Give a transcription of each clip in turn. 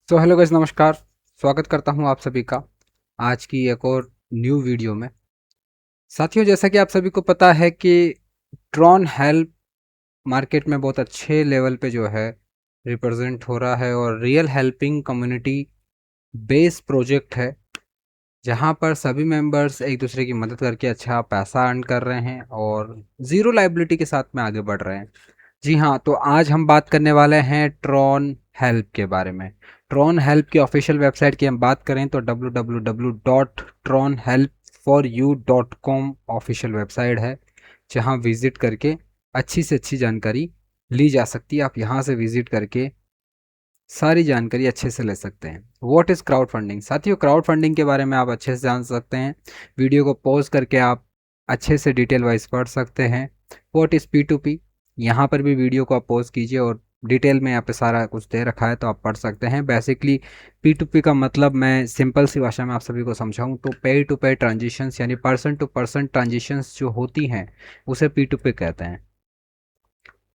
Hello guys, नमस्कार। स्वागत करता हूं आप सभी का आज की एक और न्यू वीडियो में। साथियों, जैसा कि आप सभी को पता है कि ट्रॉन हेल्प मार्केट में बहुत अच्छे लेवल पे जो है रिप्रेजेंट हो रहा है और real helping community base project है, जहां पर सभी मेंबर्स एक दूसरे की मदद करके अच्छा पैसा अर्न कर रहे हैं और ज़ीरो लाइबिलिटी के साथ में आगे बढ़ रहे हैं। जी हाँ, तो आज हम बात करने वाले हैं ट्रॉन हेल्प के बारे में। ट्रॉन हेल्प की ऑफिशियल वेबसाइट की हम बात करें तो www.tronhelpforyou.com ऑफिशियल वेबसाइट है, जहां विजिट करके अच्छी से अच्छी जानकारी ली जा सकती है। आप यहां से विजिट करके सारी जानकारी अच्छे से ले सकते हैं। What is crowd funding? साथियों, क्राउड फंडिंग के बारे में आप अच्छे से जान सकते हैं। वीडियो को पॉज करके आप अच्छे से डिटेल वाइज पढ़ सकते हैं। What is P to P? यहाँ पर भी वीडियो को आप पॉज कीजिए और डिटेल में यहाँ पे सारा कुछ दे रखा है, तो आप पढ़ सकते हैं। बेसिकली पी टू पी का मतलब मैं सिंपल सी भाषा में आप सभी को समझाऊँ तो पे टू पे ट्रांजेक्शन्स यानी पर्सन टू पर्सन ट्रांजेक्शन्स जो होती हैं उसे पी टू पी कहते हैं।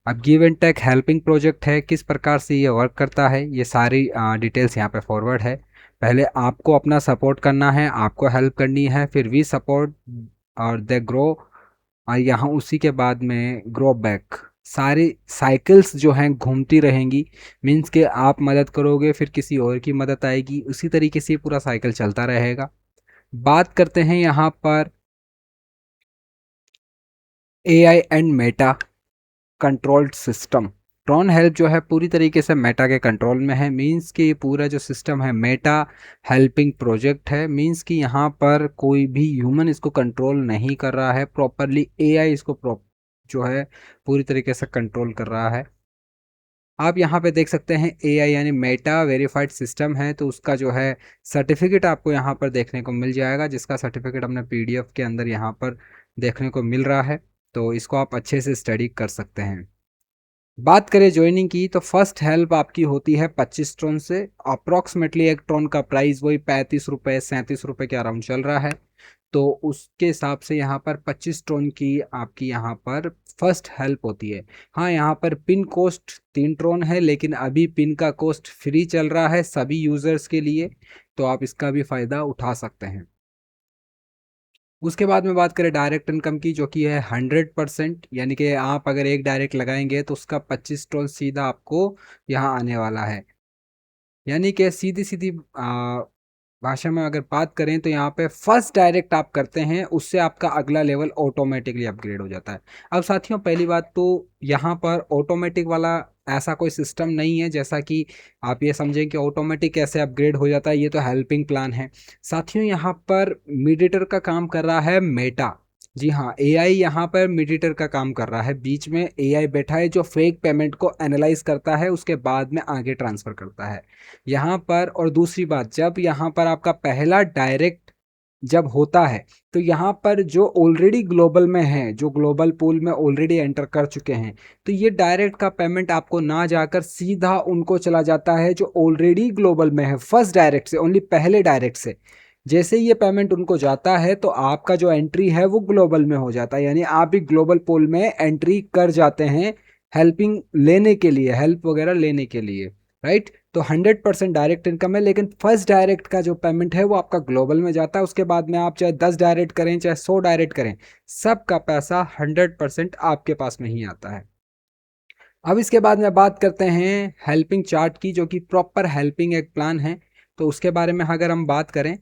अब give and take helping project है, किस प्रकार से ये वर्क करता है ये सारी डिटेल्स यहाँ पे फॉरवर्ड है। पहले आपको अपना सपोर्ट करना है, आपको हेल्प करनी है, फिर वी सपोर्ट और दे ग्रो, और यहाँ उसी के बाद में ग्रो बैक। सारी साइकिल्स जो हैं घूमती रहेंगी। मीन्स कि आप मदद करोगे फिर किसी और की मदद आएगी, उसी तरीके से पूरा साइकिल चलता रहेगा। बात करते हैं यहाँ पर AI and Meta controlled system. Tron help जो है पूरी तरीके से मेटा के कंट्रोल में है। मींस कि ये पूरा जो सिस्टम है मेटा हेल्पिंग प्रोजेक्ट है। मींस कि यहाँ पर कोई भी ह्यूमन इसको कंट्रोल नहीं कर रहा है प्रॉपरली, एआई इसको जो है पूरी तरीके से कंट्रोल कर रहा है। आप यहाँ पे देख सकते हैं एआई यानी मेटा वेरीफाइड सिस्टम है, तो उसका जो है सर्टिफिकेट आपको यहाँ पर देखने को मिल जाएगा, जिसका सर्टिफिकेट अपने पीडीएफ के अंदर यहाँ पर देखने को मिल रहा है। तो इसको आप अच्छे से स्टडी कर सकते हैं। बात करें ज्वाइनिंग की तो फर्स्ट हेल्प आपकी होती है 25 ट्रॉन से। अप्रॉक्सीमेटली एक ट्रॉन का प्राइस वही 35 रुपये 37 रुपये के अराउंड चल रहा है। तो उसके हिसाब से यहाँ पर 25 ट्रॉन की आपकी यहाँ पर फर्स्ट हेल्प होती है। हाँ, यहाँ पर पिन कॉस्ट 3 ट्रॉन है, लेकिन अभी पिन का कॉस्ट फ्री चल रहा है सभी यूजर्स के लिए, तो आप इसका भी फायदा उठा सकते हैं। उसके बाद में बात करें डायरेक्ट इनकम की, जो कि है 100%, यानी कि आप अगर एक डायरेक्ट लगाएंगे तो उसका 25 ट्रॉन सीधा आपको यहाँ आने वाला है। यानी कि सीधी सीधी भाषा में अगर बात करें तो यहाँ पे फर्स्ट डायरेक्ट आप करते हैं, उससे आपका अगला लेवल ऑटोमेटिकली अपग्रेड हो जाता है। अब साथियों, पहली बात तो यहाँ पर ऑटोमेटिक वाला ऐसा कोई सिस्टम नहीं है, जैसा कि आप ये समझें कि ऑटोमेटिक कैसे अपग्रेड हो जाता है, ये तो हेल्पिंग प्लान है। साथियों, यहाँ पर मीडिएटर का काम कर रहा है मेटा। जी हाँ, एआई यहाँ पर मीडिएटर का काम कर रहा है। बीच में एआई बैठा है जो फेक पेमेंट को एनालाइज करता है, उसके बाद में आगे ट्रांसफर करता है यहाँ पर। और दूसरी बात, जब यहाँ पर आपका पहला डायरेक्ट जब होता है तो यहाँ पर जो ऑलरेडी ग्लोबल में है, जो ग्लोबल पूल में ऑलरेडी एंटर कर चुके हैं, तो ये डायरेक्ट का पेमेंट आपको ना जाकर सीधा उनको चला जाता है जो ऑलरेडी ग्लोबल में है, फर्स्ट डायरेक्ट से, ओनली पहले डायरेक्ट से। जैसे ही ये पेमेंट उनको जाता है तो आपका जो एंट्री है वो ग्लोबल में हो जाता है, यानी आप भी ग्लोबल पोल में एंट्री कर जाते हैं हेल्पिंग लेने के लिए, हेल्प वगैरह लेने के लिए, राइट। तो 100% डायरेक्ट इनकम है, लेकिन फर्स्ट डायरेक्ट का जो पेमेंट है वो आपका ग्लोबल में जाता है। उसके बाद में आप चाहे 10 डायरेक्ट करें चाहे 100 डायरेक्ट करें, सबका पैसा 100% आपके पास में ही आता है। अब इसके बाद में बात करते हैं हेल्पिंग चार्ट की, जो कि प्रॉपर हेल्पिंग एक प्लान है। तो उसके बारे में अगर हम बात करें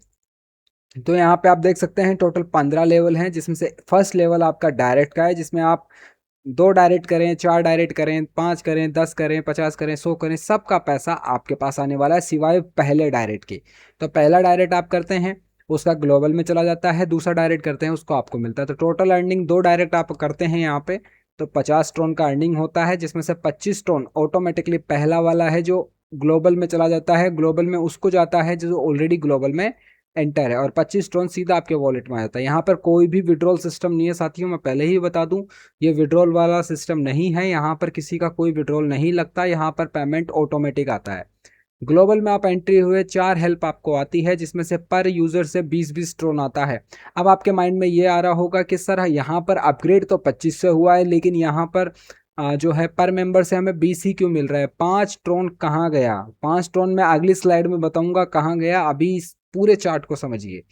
तो यहाँ पे आप देख सकते हैं टोटल 15 लेवल हैं, जिसमें से फर्स्ट लेवल आपका डायरेक्ट का है, जिसमें आप 2 डायरेक्ट करें, 4 डायरेक्ट करें, 5 करें, 10 करें, 50 करें, 100 करें, सबका पैसा आपके पास आने वाला है सिवाय पहले डायरेक्ट के। तो पहला डायरेक्ट आप करते हैं, उसका ग्लोबल में चला जाता है। दूसरा डायरेक्ट करते हैं, उसको आपको मिलता है। तो टोटल अर्निंग 2 डायरेक्ट आप करते हैं यहाँ पे तो 50 ट्रॉन का अर्निंग होता है, जिसमें से 25 ट्रॉन ऑटोमेटिकली पहला वाला है जो ग्लोबल में चला जाता है, ग्लोबल में उसको जाता है जो ऑलरेडी ग्लोबल में एंटर है, और 25 ट्रॉन सीधा आपके वॉलेट में आ जाता है। यहाँ पर कोई भी विड्रॉल सिस्टम नहीं है साथियों, मैं पहले ही बता दूं, ये विड्रॉल वाला सिस्टम नहीं है। यहाँ पर किसी का कोई विड्रॉल नहीं लगता, यहाँ पर पेमेंट ऑटोमेटिक आता है। ग्लोबल में आप एंट्री हुए 4 हेल्प आपको आती है, जिसमें से पर यूजर से 20-20 ट्रोन आता है। अब आपके माइंड में ये आ रहा होगा कि सर यहाँ पर अपग्रेड तो 25 से हुआ है, लेकिन यहाँ पर जो है पर मेंबर से हमें 20 ही क्यों मिल रहा है? 5 ट्रोन कहाँ गया? 5 ट्रोन मैं अगली स्लाइड में बताऊंगा कहाँ गया, अभी इस पूरे चार्ट को समझिए।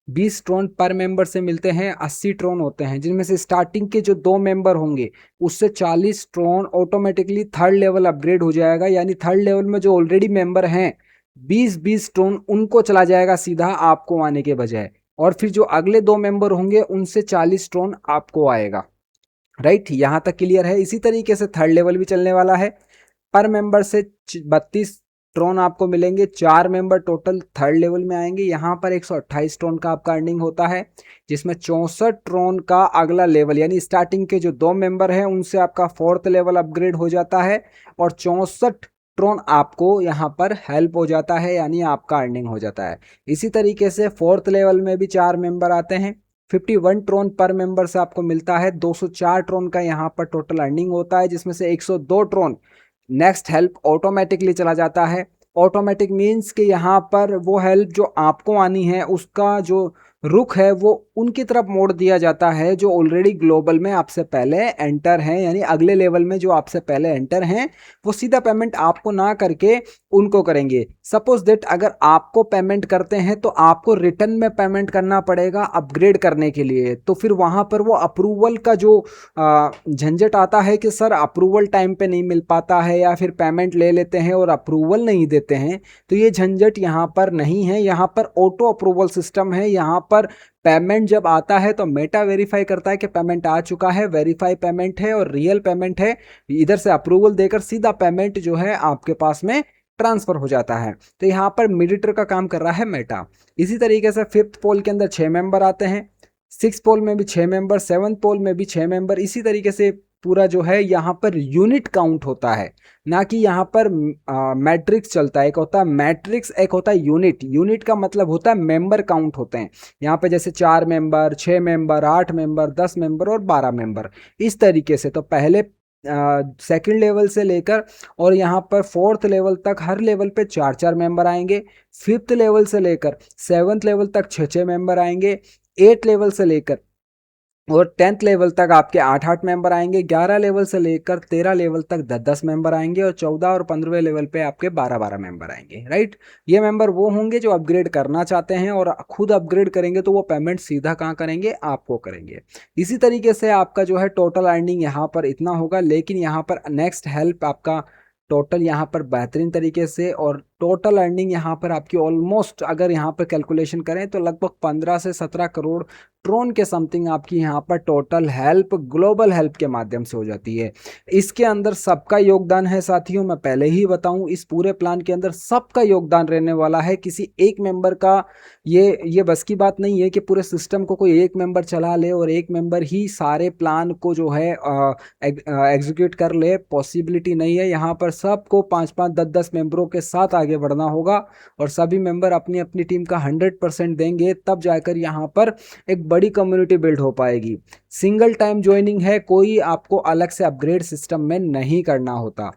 20 ट्रोन पर मेंबर से मिलते हैं, 80 ट्रोन होते हैं, जिनमें से स्टार्टिंग के जो 2 मेंबर होंगे उससे 40 Tron automatically third level upgrade हो जाएगा, यानी थर्ड लेवल में जो ऑलरेडी मेंबर हैं 20-20 ट्रोन उनको चला जाएगा सीधा आपको आने के बजाय, और फिर जो अगले 2 मेंबर होंगे उनसे 40 ट्रोन आपको आएगा। राइट, यहां तक क्लियर है? इसी तरीके से थर्ड लेवल भी चलने वाला है। पर मेंबर से 32 ट्रोन आपको मिलेंगे, 4 मेंबर टोटल थर्ड लेवल में आएंगे। यहाँ पर 128 ट्रोन का आपका अर्निंग होता है, जिसमें 64 ट्रोन का अगला लेवल, यानी स्टार्टिंग के जो 2 मेंबर हैं उनसे आपका फोर्थ लेवल अपग्रेड हो जाता है, और 64 ट्रोन आपको यहाँ पर हेल्प हो जाता है, यानी आपका अर्निंग हो जाता है। इसी तरीके से फोर्थ लेवल में भी 4 मेंबर आते हैं, 51 ट्रोन पर मेंबर से आपको मिलता है, 204 ट्रोन का यहाँ पर टोटल अर्निंग होता है, जिसमें से 102 ट्रोन नेक्स्ट हेल्प ऑटोमेटिकली चला जाता है। ऑटोमेटिक मीन्स कि यहाँ पर वो हेल्प जो आपको आनी है उसका जो रुख है वो उनकी तरफ मोड़ दिया जाता है जो ऑलरेडी ग्लोबल में आपसे पहले एंटर हैं, यानी अगले लेवल में जो आपसे पहले एंटर हैं वो सीधा पेमेंट आपको ना करके उनको करेंगे। सपोज दैट अगर आपको पेमेंट करते हैं तो आपको रिटर्न में पेमेंट करना पड़ेगा अपग्रेड करने के लिए, तो फिर वहां पर वो अप्रूवल का जो झंझट आता है कि सर अप्रूवल टाइम पे नहीं मिल पाता है, या फिर पेमेंट ले लेते हैं और अप्रूवल नहीं देते हैं, तो ये झंझट यहाँ पर नहीं है। यहाँ पर ऑटो अप्रूवल सिस्टम है। यहाँ पर पेमेंट जब आता है तो मेटा वेरीफाई करता है कि पेमेंट आ चुका है, वेरीफाई पेमेंट है और रियल पेमेंट है, इधर से अप्रूवल देकर सीधा पेमेंट जो है आपके पास में ट्रांसफर हो जाता है। तो यहाँ पर मीडिएटर का काम कर रहा है मेटा। इसी तरीके से फिफ्थ पोल के अंदर 6 मेंबर आते हैं, 6 पोल में भी 6 मेंबर, 7 पोल में भी 6 मेंबर। इसी तरीके से पूरा जो है यहाँ पर यूनिट काउंट होता है, ना कि यहाँ पर मैट्रिक्स चलता है। एक होता है मैट्रिक्स, एक होता है यूनिट। यूनिट का मतलब होता है मेंबर काउंट होते हैं। यहाँ पे जैसे 4 मेंबर, 6 मेंबर, 8 मेंबर, 10 मेंबर और 12 मेंबर, इस तरीके से। तो पहले सेकंड लेवल से लेकर और यहाँ पर फोर्थ लेवल तक हर लेवल पे 4-4 मेंबर आएंगे। फिफ्थ लेवल से लेकर 7th लेवल तक 6-6 मेंबर आएंगे। 8 लेवल से लेकर और 10th लेवल तक आपके 8-8 मेंबर आएंगे। 11 लेवल से लेकर 13 लेवल तक 10-10 मेंबर आएंगे, और 14 और 15वें लेवल पे आपके 12-12 मेंबर आएंगे। राइट, ये मेंबर वो होंगे जो अपग्रेड करना चाहते हैं, और खुद अपग्रेड करेंगे तो वो पेमेंट सीधा कहाँ करेंगे? आपको करेंगे। इसी तरीके से आपका जो है टोटल अर्निंग यहाँ पर इतना होगा, लेकिन यहाँ पर नेक्स्ट हेल्प आपका टोटल यहाँ पर बेहतरीन तरीके से, और टोटल अर्निंग यहाँ पर आपकी ऑलमोस्ट अगर यहाँ पर कैलकुलेशन करें तो लगभग 15 से 17 करोड़ ट्रोन के समथिंग आपकी यहाँ पर टोटल हेल्प ग्लोबल हेल्प के माध्यम से हो जाती है। इसके अंदर सबका योगदान है साथियों, मैं पहले ही बताऊं, इस पूरे प्लान के अंदर सबका योगदान रहने वाला है। किसी एक मेंबर का ये बस की बात नहीं है कि पूरे सिस्टम को कोई एक मेंबर चला ले और एक मेंबर ही सारे प्लान को जो है एग्जीक्यूट कर ले, पॉसिबिलिटी नहीं है। यहाँ पर सबको 5-5, 10-10 मेंबरों के साथ आगे बढ़ना होगा, और सभी मेंबर अपनी अपनी टीम का 100% देंगे, तब जाकर यहाँ पर एक बड़ी कम्युनिटी बिल्ड हो पाएगी। सिंगल टाइम ज्वाइनिंग है, कोई आपको अलग से अपग्रेड सिस्टम में नहीं करना होता।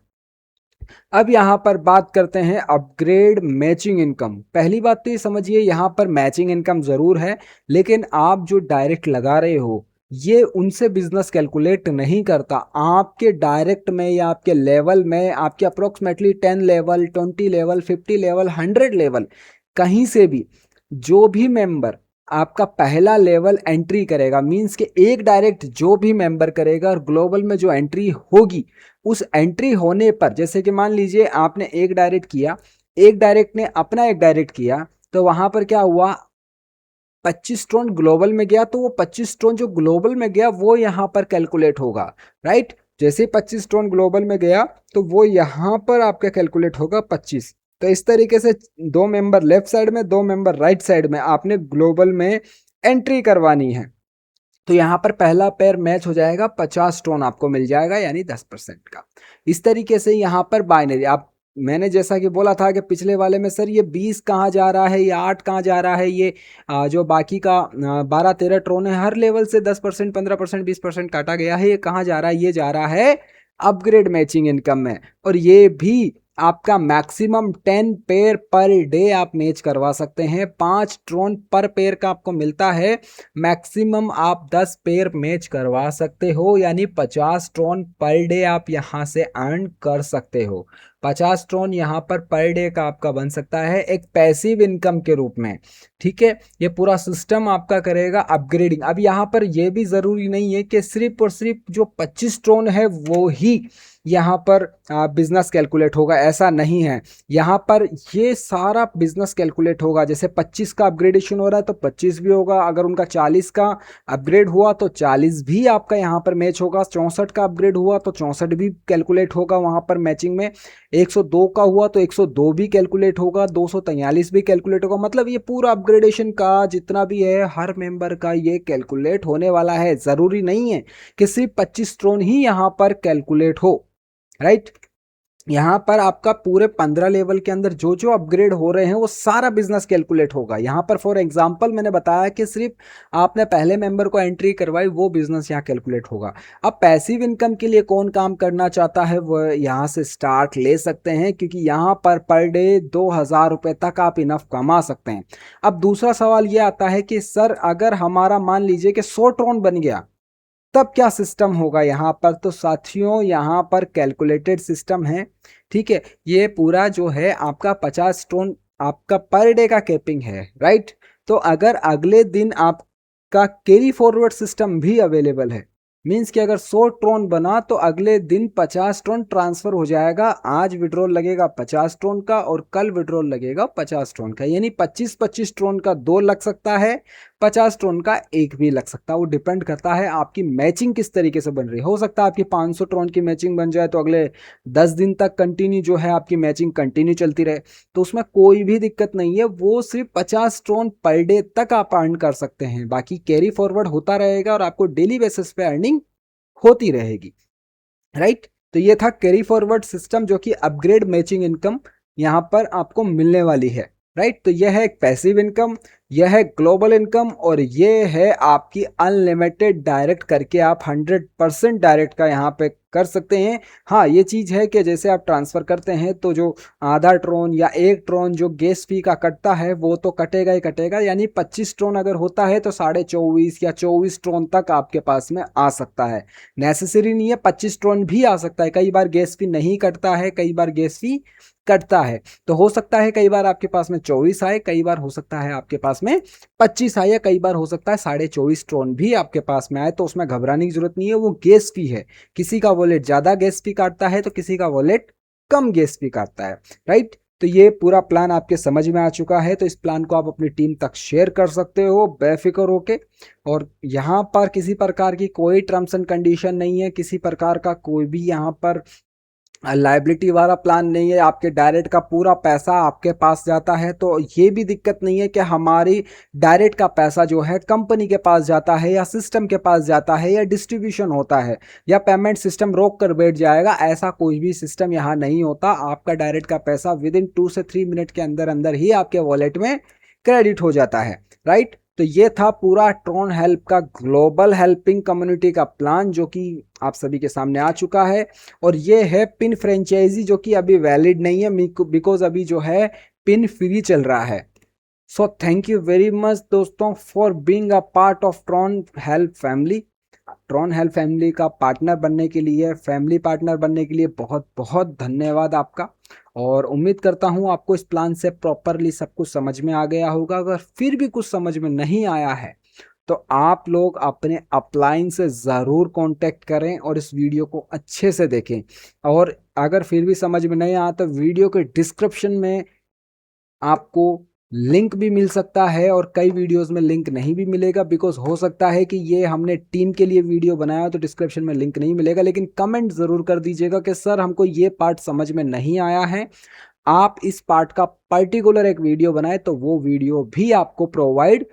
अब यहाँ पर बात करते हैं अपग्रेड मैचिंग इनकम। पहली बात तो ये समझिए, यहाँ पर मैचिंग इनकम जरूर है, लेकिन आप जो डायरेक्ट लगा रहे हो ये उनसे बिजनेस कैलकुलेट नहीं करता। आपके डायरेक्ट में या आपके लेवल में आपके approximately 10 level, 20 level, 50 level, 100 level, कहीं से भी जो भी मेंबर आपका पहला लेवल एंट्री करेगा, मींस कि एक डायरेक्ट जो भी मेंबर करेगा और ग्लोबल में जो एंट्री होगी, उस एंट्री होने पर, जैसे कि मान लीजिए आपने एक डायरेक्ट किया, एक डायरेक्ट ने अपना एक डायरेक्ट किया, तो वहां पर क्या हुआ, 25 टोन ग्लोबल में गया, तो वो 25 टोन जो ग्लोबल में गया वो यहाँ पर कैलकुलेट होगा। राइट, जैसे 25 टोन ग्लोबल में गया तो वो यहाँ पर आपका कैलकुलेट होगा 25। तो इस तरीके से 2 मेंबर लेफ्ट साइड में, 2 मेंबर राइट साइड में आपने ग्लोबल में एंट्री करवानी है, तो यहाँ पर पहला पेयर मैच हो जाएगा, 50 टोन आपको मिल जाएगा, यानी 10% का। इस तरीके से यहाँ पर बाइनरी, आप मैंने जैसा कि बोला था कि पिछले वाले में सर ये 20 कहाँ जा रहा है, ये 8 कहाँ जा रहा है, ये जो बाकी का 12-13 ट्रोन है, हर लेवल से 10%, 15%, 20% काटा गया है, ये कहाँ जा रहा है? ये जा रहा है अपग्रेड मैचिंग इनकम में। और ये भी आपका मैक्सिमम 10 पेयर पर डे आप मैच करवा सकते हैं। 5 ट्रोन पर पेयर का आपको मिलता है। मैक्सिमम आप 10 पेयर मैच करवा सकते हो, यानी 50 ट्रोन पर डे आप यहाँ से अर्न कर सकते हो। 50 ट्रोन यहाँ पर डे का आपका बन सकता है एक पैसिव इनकम के रूप में। ठीक है, ये पूरा सिस्टम आपका करेगा अपग्रेडिंग। अब यहाँ पर ये भी ज़रूरी नहीं है कि सिर्फ और सिर्फ जो 25 ट्रोन है वो ही यहाँ पर बिजनेस कैलकुलेट होगा, ऐसा नहीं है। यहाँ पर ये सारा बिजनेस कैलकुलेट होगा। जैसे 25 का अपग्रेडेशन हो रहा है तो 25 भी होगा, अगर उनका 40 का अपग्रेड हुआ तो 40 भी आपका यहाँ पर मैच होगा, 64 का अपग्रेड हुआ तो 64 भी कैलकुलेट होगा वहाँ पर मैचिंग में, 102 का हुआ तो 102 भी कैलकुलेट होगा, 243 भी कैलकुलेट होगा। मतलब ये पूरा अपग्रेडेशन का जितना भी है हर मेंबर का ये कैलकुलेट होने वाला है। ज़रूरी नहीं है कि सिर्फ 25 ट्रोन ही यहाँ पर कैलकुलेट हो, राइट। यहाँ पर आपका पूरे 15 लेवल के अंदर जो जो अपग्रेड हो रहे हैं वो सारा बिजनेस कैलकुलेट होगा। यहाँ पर फॉर एग्जांपल मैंने बताया कि सिर्फ आपने पहले मेंबर को एंट्री करवाई, वो बिजनेस यहाँ कैलकुलेट होगा। अब पैसिव इनकम के लिए कौन काम करना चाहता है वो यहाँ से स्टार्ट ले सकते हैं, क्योंकि यहाँ पर डे 2000 रुपये तक आप इनफ कमा सकते हैं। अब दूसरा सवाल ये आता है कि सर अगर हमारा मान लीजिए कि 100 ट्रोन बन गया तब क्या सिस्टम होगा यहाँ पर। तो साथियों यहाँ पर कैलकुलेटेड सिस्टम है। ठीक है, ये पूरा जो है आपका 50 टोन आपका पर डे का कैपिंग है, राइट। तो अगर अगले दिन आपका कैरी फॉरवर्ड सिस्टम भी अवेलेबल है, मीन्स कि अगर 100 ट्रोन बना तो अगले दिन 50 ट्रोन ट्रांसफर हो जाएगा। आज विड्रॉल लगेगा 50 ट्रोन का और कल विड्रॉल लगेगा 50 ट्रोन का, यानी 25-25 ट्रोन का 2 लग सकता है, 50 ट्रोन का 1 भी लग सकता है। वो डिपेंड करता है आपकी मैचिंग किस तरीके से बन रही है। हो सकता है आपकी 500 ट्रोन की मैचिंग बन जाए तो अगले 10 दिन तक कंटिन्यू जो है आपकी मैचिंग कंटिन्यू चलती रहे, तो उसमें कोई भी दिक्कत नहीं है। वो सिर्फ 50 ट्रोन पर डे तक आप अर्न कर सकते हैं, बाकी कैरी फॉरवर्ड होता रहेगा और आपको डेली बेसिस पे अर्निंग होती रहेगी, राइट। तो ये था कैरी फॉरवर्ड सिस्टम जो कि अपग्रेड मैचिंग इनकम यहाँ पर आपको मिलने वाली है, राइट। तो यह है एक पैसिव इनकम, यह है ग्लोबल इनकम और ये है आपकी अनलिमिटेड डायरेक्ट करके आप 100% डायरेक्ट का यहाँ पे कर सकते हैं। हाँ, ये चीज़ है कि जैसे आप ट्रांसफ़र करते हैं तो जो आधा ट्रोन या 1 ट्रोन जो गैस फी का कटता है वो तो कटेगा ही कटेगा, यानी 25 ट्रोन अगर होता है तो 24.5 या 24 ट्रोन तक आपके पास में आ सकता है। नेसेसरी नहीं है 25 ट्रोन भी आ सकता है, कई बार गैस फी नहीं कटता है, कई बार गैस फी कटता है। तो हो सकता है कई बार आपके पास में 24 आए, कई बार हो सकता है आपके पास में 25 आए, या कई बार हो सकता है 24.5 ट्रोन भी आपके पास में आए। तो उसमें घबराने की जरूरत नहीं है, वो गैस फी है। किसी का वॉलेट ज्यादा गैस फी काटता है तो किसी का वॉलेट कम गैस फी काटता है, राइट। तो ये पूरा प्लान आपके समझ में आ चुका है, तो इस प्लान को आप अपनी टीम तक शेयर कर सकते हो बेफिक्र होके। और यहाँ पर किसी प्रकार की कोई टर्म्स एंड कंडीशन नहीं है, किसी प्रकार का कोई भी यहाँ पर लाइबिलिटी वाला प्लान नहीं है। आपके डायरेक्ट का पूरा पैसा आपके पास जाता है, तो ये भी दिक्कत नहीं है कि हमारी डायरेक्ट का पैसा जो है कंपनी के पास जाता है या सिस्टम के पास जाता है या डिस्ट्रीब्यूशन होता है या पेमेंट सिस्टम रोक कर बैठ जाएगा। ऐसा कोई भी सिस्टम यहाँ नहीं होता। आपका डायरेक्ट का पैसा विदिन 2 से 3 मिनट के अंदर अंदर ही आपके वॉलेट में क्रेडिट हो जाता है, राइट। तो ये था पूरा ट्रोन हेल्प का ग्लोबल हेल्पिंग कम्युनिटी का प्लान जो कि आप सभी के सामने आ चुका है। और ये है पिन फ्रेंचाइजी जो कि अभी वैलिड नहीं है, बिकॉज अभी जो है पिन फ्री चल रहा है। So thank you very much दोस्तों for being a part of Tron Help Family. Tron Help Family का पार्टनर बनने के लिए, फैमिली पार्टनर बनने के लिए बहुत बहुत धन्यवाद आपका। और उम्मीद करता हूँ आपको इस प्लान से प्रॉपरली सब कुछ समझ में आ गया होगा। अगर फिर भी कुछ समझ में नहीं आया है तो आप लोग अपने अपलाइन से ज़रूर कांटेक्ट करें और इस वीडियो को अच्छे से देखें। और अगर फिर भी समझ में नहीं आया तो वीडियो के डिस्क्रिप्शन में आपको लिंक भी मिल सकता है और कई वीडियोस में लिंक नहीं भी मिलेगा, बिकॉज हो सकता है कि ये हमने टीम के लिए वीडियो बनाया तो डिस्क्रिप्शन में लिंक नहीं मिलेगा। लेकिन कमेंट ज़रूर कर दीजिएगा कि सर हमको ये पार्ट समझ में नहीं आया है, आप इस पार्ट का पर्टिकुलर एक वीडियो बनाए, तो वो वीडियो भी आपको प्रोवाइड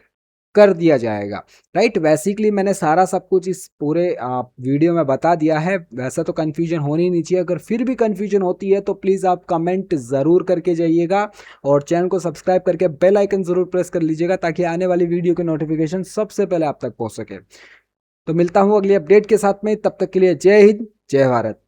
कर दिया जाएगा, राइट। बेसिकली मैंने सारा सब कुछ इस पूरे वीडियो में बता दिया है। वैसा तो कन्फ्यूजन होनी नहीं चाहिए। अगर फिर भी कन्फ्यूजन होती है तो प्लीज़ आप कमेंट ज़रूर करके जाइएगा और चैनल को सब्सक्राइब करके बेल आइकन ज़रूर प्रेस कर लीजिएगा ताकि आने वाली वीडियो के नोटिफिकेशन सबसे पहले आप तक पहुँच सके। तो मिलता हूँ अगली अपडेट के साथ में, तब तक के लिए जय हिंद जय भारत।